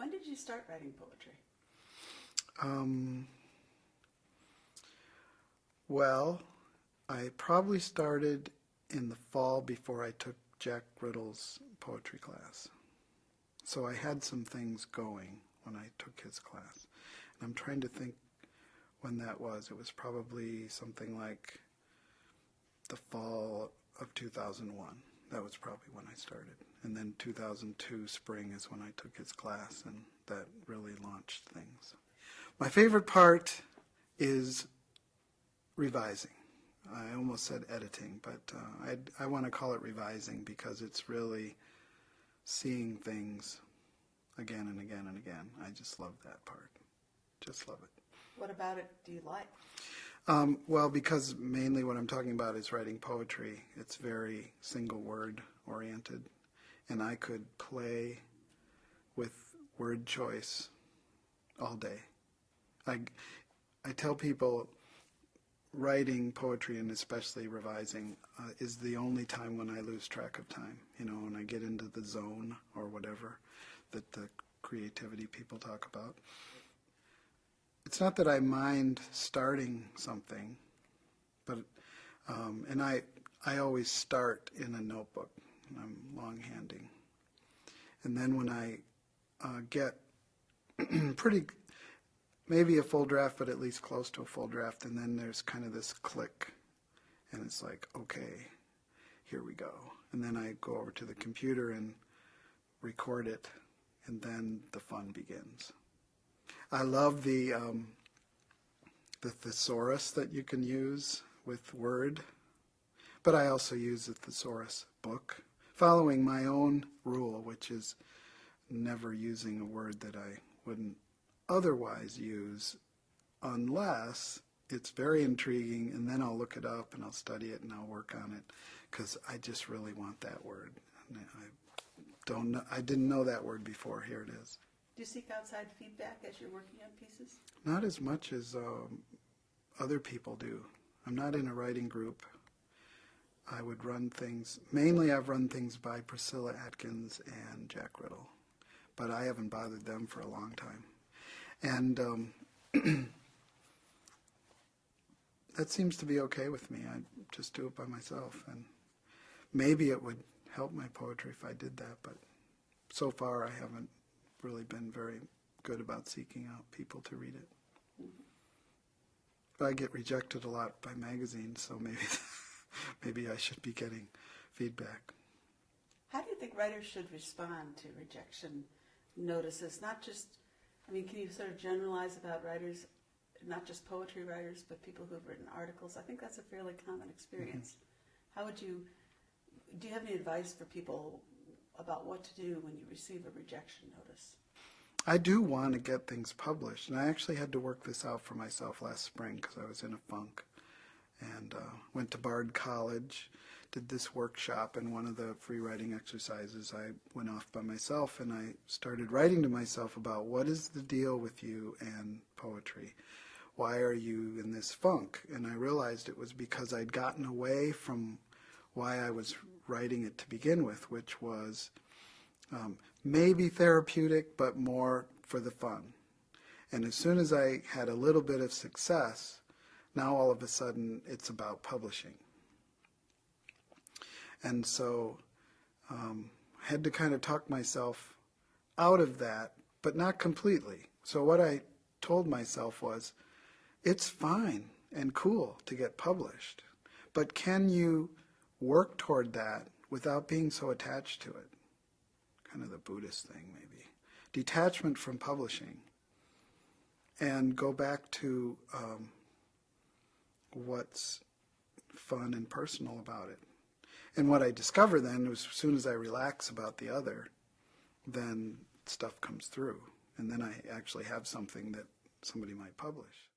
When did you start writing poetry? Well, I probably started in the fall before I took Jack Riddle's poetry class. So I had some things going when I took his class. And I'm trying to think when that was. It was probably something like the fall of 2001. That was probably when I started. And then 2002 spring is when I took his class, and that really launched things. My favorite part is revising. I almost said editing, but I want to call it revising because it's really seeing things again and again and again. I just love that part. Just love it. What about it do you like? Well, because mainly what I'm talking about is writing poetry. It's very single word oriented, and I could play with word choice all day. I tell people writing poetry, and especially revising, is the only time when I lose track of time. You know, when I get into the zone or whatever that the creativity people talk about. It's not that I mind starting something, but and I always start in a notebook. I'm long-handing, and then when I get pretty, maybe a full draft, but at least close to a full draft, and then there's kind of this click, and it's like, okay, here we go. And then I go over to the computer and record it, and then the fun begins. I love the thesaurus that you can use with Word, but I also use the thesaurus book, following my own rule, which is never using a word that I wouldn't otherwise use unless it's very intriguing, and then I'll look it up and I'll study it and I'll work on it because I just really want that word. And I didn't know that word before. Here it is. Do you seek outside feedback as you're working on pieces? Not as much as other people do. I'm not in a writing group. I would run things, mainly I've run things by Priscilla Atkins and Jack Riddle, but I haven't bothered them for a long time. And that seems to be okay with me. I just do it by myself, and maybe it would help my poetry if I did that, but so far I haven't really been very good about seeking out people to read it. Mm-hmm. But I get rejected a lot by magazines, so maybe I should be getting feedback. How do you think writers should respond to rejection notices? Not just, I mean, can you sort of generalize about writers, not just poetry writers, but people who have written articles? I think that's a fairly common experience. Mm-hmm. How would do you have any advice for people about what to do when you receive a rejection notice? I do want to get things published, and I actually had to work this out for myself last spring because I was in a funk, and went to Bard College, did this workshop, and one of the free writing exercises I went off by myself, and I started writing to myself about what is the deal with you and poetry. Why are you in this funk? And I realized it was because I'd gotten away from why I was writing it to begin with, which was maybe therapeutic, but more for the fun. And as soon as I had a little bit of success, now all of a sudden it's about publishing. And so I had to kind of talk myself out of that, but not completely. So what I told myself was, it's fine and cool to get published, but can you work toward that without being so attached to it? Kind of the Buddhist thing, maybe. Detachment from publishing, and go back to what's fun and personal about it. And what I discover then was as soon as I relax about the other, then stuff comes through. And then I actually have something that somebody might publish.